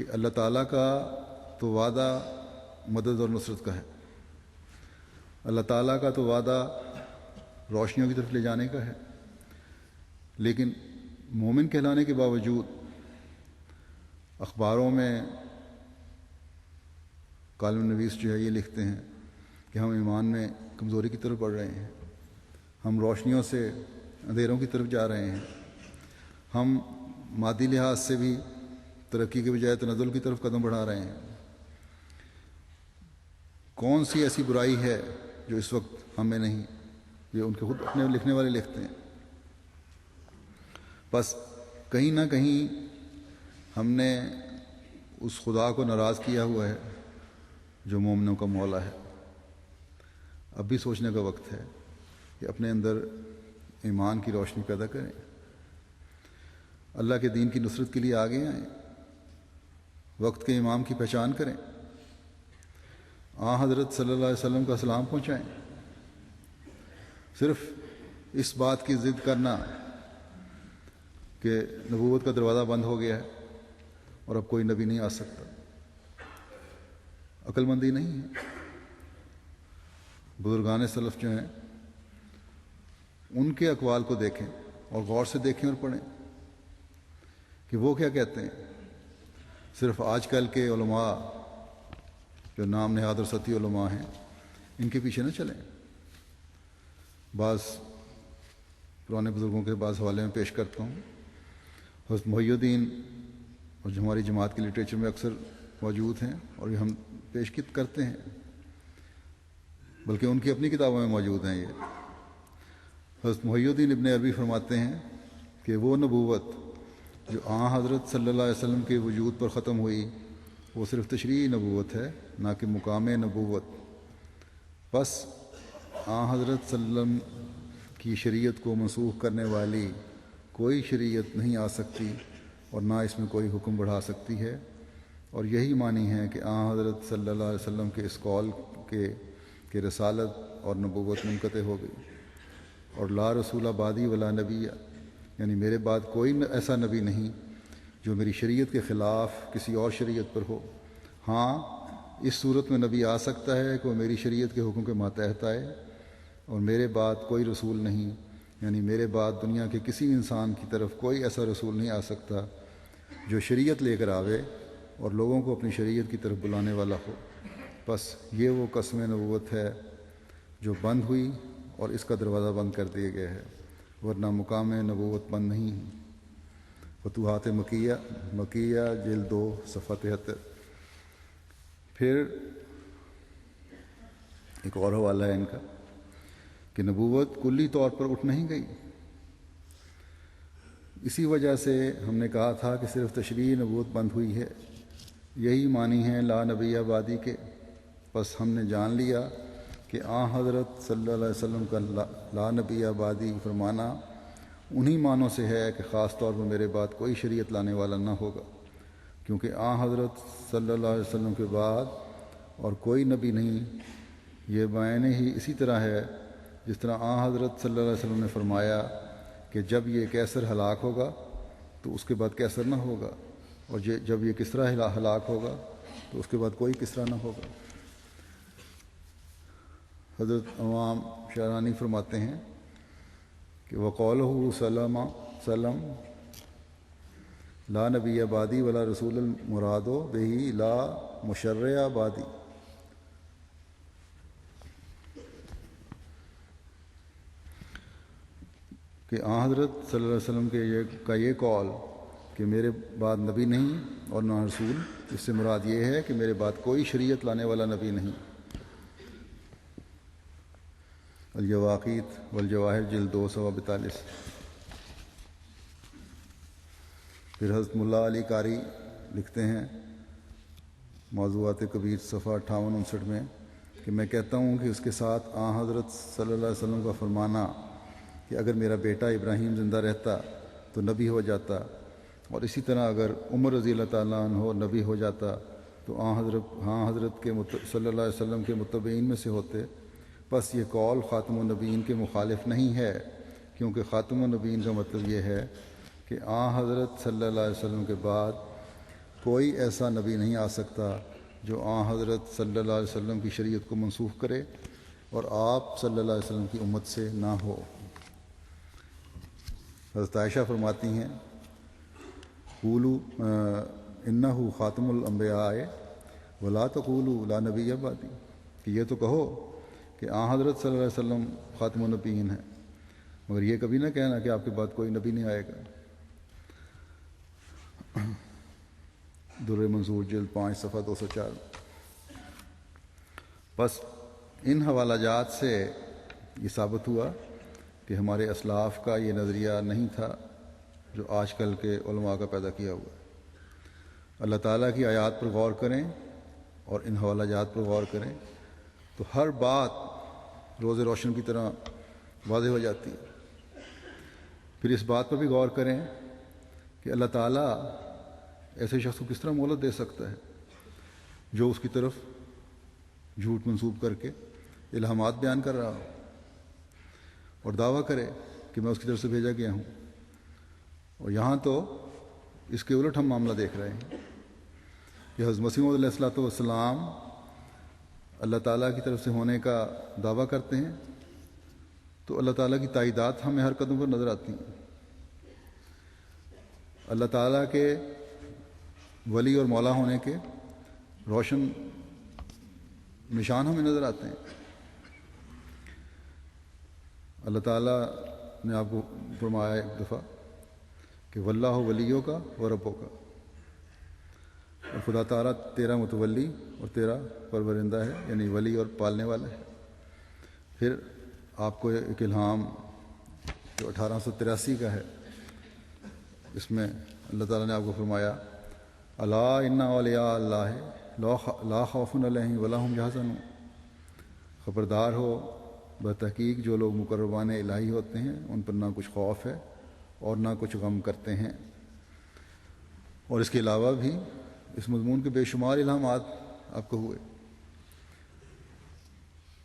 کہ اللہ تعالیٰ کا تو وعدہ مدد اور نصرت کا ہے، اللہ تعالیٰ کا تو وعدہ روشنیوں کی طرف لے جانے کا ہے، لیکن مومن کہلانے کے باوجود اخباروں میں کالم نویس جو ہے یہ لکھتے ہیں کہ ہم ایمان میں کمزوری کی طرف بڑھ رہے ہیں، ہم روشنیوں سے اندھیروں کی طرف جا رہے ہیں، ہم مادی لحاظ سے بھی ترقی کے بجائے تنزل کی طرف قدم بڑھا رہے ہیں۔ کون سی ایسی برائی ہے جو اس وقت ہم میں نہیں؟ یہ ان کے خود اپنے لکھنے والے لکھتے ہیں۔ بس کہیں نہ کہیں ہم نے اس خدا کو ناراض کیا ہوا ہے جو مومنوں کا مولا ہے۔ اب بھی سوچنے کا وقت ہے کہ اپنے اندر ایمان کی روشنی پیدا کریں، اللہ کے دین کی نصرت کے لیے آگے آئیں، وقت کے امام کی پہچان کریں، حضرت صلی اللہ علیہ وسلم کا سلام پہنچائیں۔ صرف اس بات کی ضد کرنا کہ نبوت کا دروازہ بند ہو گیا ہے اور اب کوئی نبی نہیں آ سکتا، عقل مندی نہیں ہے۔ بزرگان سلف جو ہیں ان کے اقوال کو دیکھیں اور غور سے دیکھیں اور پڑھیں کہ وہ کیا کہتے ہیں۔ صرف آج کل کے علماء جو نام نہاد اور سطحی علماء ہیں ان کے پیچھے نہ چلیں۔ بعض پرانے بزرگوں کے بعض حوالے میں پیش کرتا ہوں۔ حضرت محی الدین اور جو ہماری جماعت کے لٹریچر میں اکثر موجود ہیں اور یہ ہم پیش کرتے ہیں، بلکہ ان کی اپنی کتابوں میں موجود ہیں۔ یہ حضرت محی الدین ابن عربی فرماتے ہیں کہ وہ نبوت جو حضرت صلی اللہ علیہ وسلم کے وجود پر ختم ہوئی وہ صرف تشریعی نبوت ہے، نہ کہ مقام نبوت۔ بس حضرت صلی اللہ علیہ وسلم کی شریعت کو منسوخ کرنے والی کوئی شریعت نہیں آ سکتی اور نہ اس میں کوئی حکم بڑھا سکتی ہے، اور یہی معنی ہے کہ حضرت صلی اللہ علیہ وسلم کے اس قول کہ رسالت اور نبوت منقطع ہو گئی، اور لا رسول بعدی ولا نبی، یعنی میرے بعد کوئی ایسا نبی نہیں جو میری شریعت کے خلاف کسی اور شریعت پر ہو۔ ہاں اس صورت میں نبی آ سکتا ہے کہ وہ میری شریعت کے حکم کے ماتحت آئے، اور میرے بعد کوئی رسول نہیں، یعنی میرے بعد دنیا کے کسی انسان کی طرف کوئی ایسا رسول نہیں آ سکتا جو شریعت لے کر آوے اور لوگوں کو اپنی شریعت کی طرف بلانے والا ہو۔ بس یہ وہ قسم نبوت ہے جو بند ہوئی اور اس کا دروازہ بند کر دیا گیا ہے، ورنہ مقام نبوت بند نہیں۔ فتوحات مکیہ جلد 2 صفحہ 73۔ پھر ایک اور حوالہ ہے ان کا کہ نبوت کلی طور پر اٹھ نہیں گئی۔ اسی وجہ سے ہم نے کہا تھا کہ صرف تشریعی نبوت بند ہوئی ہے، یہی معنی ہے لا نبی بعدی کے۔ بس ہم نے جان لیا کہ حضرت صلی اللہ علیہ وسلم کا لا نبی بعدی فرمانا انہی معنوں سے ہے کہ خاص طور پر میرے بعد کوئی شریعت لانے والا نہ ہوگا، کیونکہ حضرت صلی اللہ علیہ وسلم کے بعد اور کوئی نبی نہیں۔ یہ معنی ہی اسی طرح ہے جس طرح حضرت صلی اللہ علیہ وسلم نے فرمایا کہ جب یہ کیسر ہلاک ہوگا تو اس کے بعد کیسر نہ ہوگا، اور جب یہ کسریٰ ہلاک ہوگا تو اس کے بعد کوئی کسریٰ نہ ہوگا۔ حضرت امام شاہرانی فرماتے ہیں کہ وقولہ سلم لا نبی بعدی ولا رسول المراد بہی لا مشرع بعدی۔ کہ حضرت صلی اللہ علیہ وسلم کا یہ قول کہ میرے بعد نبی نہیں اور نہ رسول، اس سے مراد یہ ہے کہ میرے بعد کوئی شریعت لانے والا نبی نہیں۔ الجواقیت والجواہر جلد 2 صفحہ 42۔ پھر حضرت ملا علی قاری لکھتے ہیں موضوعات کبیر صفحہ 58-59 میں کہ میں کہتا ہوں کہ اس کے ساتھ حضرت صلی اللہ علیہ وسلم کا فرمانا کہ اگر میرا بیٹا ابراہیم زندہ رہتا تو نبی ہو جاتا، اور اسی طرح اگر عمر رضی اللہ تعالیٰ عنہ نبی ہو جاتا تو حضرت کے صلی اللہ علیہ وسلم کے متبعین میں سے ہوتے۔ بس یہ قول خاتم النبیین کے مخالف نہیں ہے، کیونکہ خاتم النبیین کا مطلب یہ ہے کہ حضرت صلی اللہ علیہ وسلم کے بعد کوئی ایسا نبی نہیں آ سکتا جو حضرت صلی اللہ علیہ وسلم کی شریعت کو منسوخ کرے اور آپ صلی اللہ علیہ وسلم کی امت سے نہ ہو۔ حضرت عائشہ فرماتی ہیں قولوا انہ خاتم الانبیاء ولا تقولوا لا نبی بعدی، کہ یہ تو کہو کہ حضرت صلی اللہ علیہ وسلم خاتم النبیین ہیں، مگر یہ کبھی نہ کہنا کہ آپ کے بعد کوئی نبی نہیں آئے گا۔ در منصور جلد 5 صفحہ 204۔ بس ان حوالہ جات سے یہ ثابت ہوا کہ ہمارے اسلاف کا یہ نظریہ نہیں تھا جو آج کل کے علماء کا پیدا کیا ہوا ہے۔ اللہ تعالیٰ کی آیات پر غور کریں اور ان حوالہ جات پر غور کریں تو ہر بات روز روشن کی طرح واضح ہو جاتی ہے۔ پھر اس بات پر بھی غور کریں کہ اللہ تعالیٰ ایسے شخص کو کس طرح مہلت دے سکتا ہے جو اس کی طرف جھوٹ منسوب کر کے الہامات بیان کر رہا ہو اور دعویٰ کرے کہ میں اس کی طرف سے بھیجا گیا ہوں، اور یہاں تو اس کے الٹ ہم معاملہ دیکھ رہے ہیں کہ حضرت مسیح موعود علیہ الصلوۃ والسلام اللہ تعالیٰ کی طرف سے ہونے کا دعویٰ کرتے ہیں تو اللہ تعالیٰ کی تائیدات ہمیں ہر قدم پر نظر آتی ہیں۔ اللہ تعالیٰ کے ولی اور مولا ہونے کے روشن نشان ہمیں نظر آتے ہیں۔ اللہ تعالیٰ نے آپ کو فرمایا ایک دفعہ کہ واللہ ولیوں کا و ربوں کا، اور خدا تعالیٰ تیرا متولی اور تیرا پرورندہ ہے، یعنی ولی اور پالنے والا ہے۔ پھر آپ کو ایک الہام جو 1883 کا ہے، اس میں اللہ تعالیٰ نے آپ کو فرمایا الا ان اولیاء اللہ لا خوف علیہم ولا هم یحزنون، خبردار ہو بتحقیق جو لوگ مقربان الہی ہوتے ہیں ان پر نہ کچھ خوف ہے اور نہ کچھ غم کرتے ہیں۔ اور اس کے علاوہ بھی اس مضمون کے بے شمار الہامات آپ کو ہوئے۔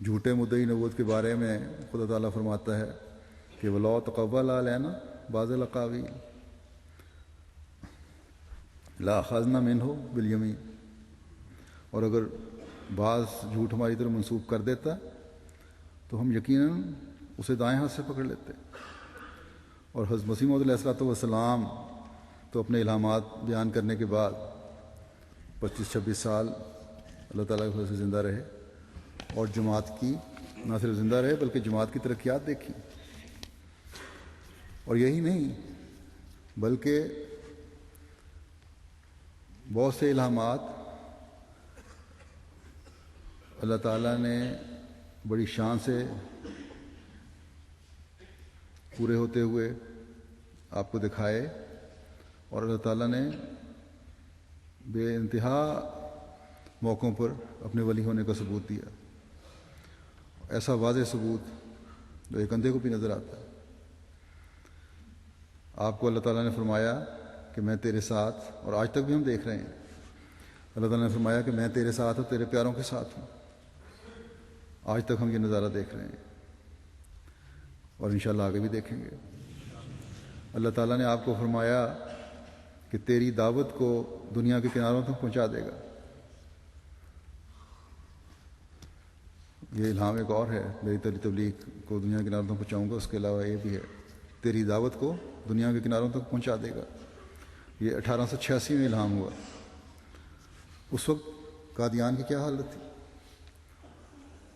جھوٹے مدعی نبوت کے بارے میں خدا تعالیٰ فرماتا ہے کہ وَلَوْ تَقَوَّلَ عَلَيْنَا بَعْضَ الْأَقَاوِيلِ لَأَخَذْنَا مِنْهُ بِالْيَمِينِ، اور اگر بعض جھوٹ ہماری طرف منسوب کر دیتا تو ہم یقیناً اسے دائیں ہاتھ سے پکڑ لیتے۔ اور حضرت مسیح موعود علیہ الصلوۃ والسلام تو اپنے الہامات بیان کرنے کے بعد 25-26 سال اللہ تعالیٰ کی وجہ سے زندہ رہے، اور جماعت کی نہ صرف زندہ رہے بلکہ جماعت کی ترقیات دیکھی۔ اور یہی نہیں بلکہ بہت سے الہامات اللہ تعالیٰ نے بڑی شان سے پورے ہوتے ہوئے آپ کو دکھائے، اور اللہ تعالیٰ نے بے انتہا موقعوں پر اپنے ولی ہونے کا ثبوت دیا، ایسا واضح ثبوت جو ایک اندھے کو بھی نظر آتا ہے۔ آپ کو اللہ تعالیٰ نے فرمایا کہ میں تیرے ساتھ، اور آج تک بھی ہم دیکھ رہے ہیں اللہ تعالیٰ نے فرمایا کہ میں تیرے ساتھ اور تیرے پیاروں کے ساتھ ہوں۔ آج تک ہم یہ نظارہ دیکھ رہے ہیں اور انشاءاللہ آگے بھی دیکھیں گے۔ اللہ تعالیٰ نے آپ کو فرمایا کہ تیری دعوت کو دنیا کے کناروں تک پہنچا دے گا۔ یہ الہام ایک اور ہے، میری تبلیغ کو دنیا کے کناروں تک پہنچاؤں گا، اس کے علاوہ یہ بھی ہے تیری دعوت کو دنیا کے کناروں تک پہنچا دے گا۔ یہ 1886 میں الہام ہوا۔ اس وقت قادیان کی کیا حالت تھی؟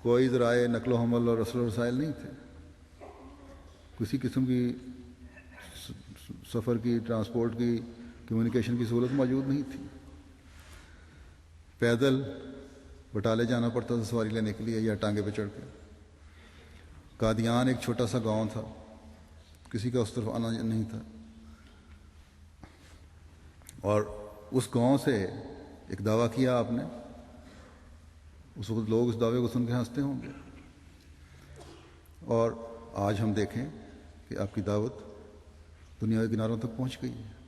کوئی ذرائع نقل و حمل اور رسل و رسائل نہیں تھے، کسی قسم کی سفر کی، ٹرانسپورٹ کی، کمیونیکیشن کی سہولت موجود نہیں تھی۔ پیدل بٹالے جانا پڑتا تھا سواری لینے کے لیے یا ٹانگے پہ چڑھ کے۔ قادیان ایک چھوٹا سا گاؤں تھا، کسی کا اس طرف آنا نہیں تھا، اور اس گاؤں سے ایک دعویٰ کیا آپ نے، اس وقت لوگ اس دعوے کو سن کے ہنستے ہوں گے، اور آج ہم دیکھیں کہ آپ کی دعوت دنیا کے کناروں تک پہنچ گئی ہے۔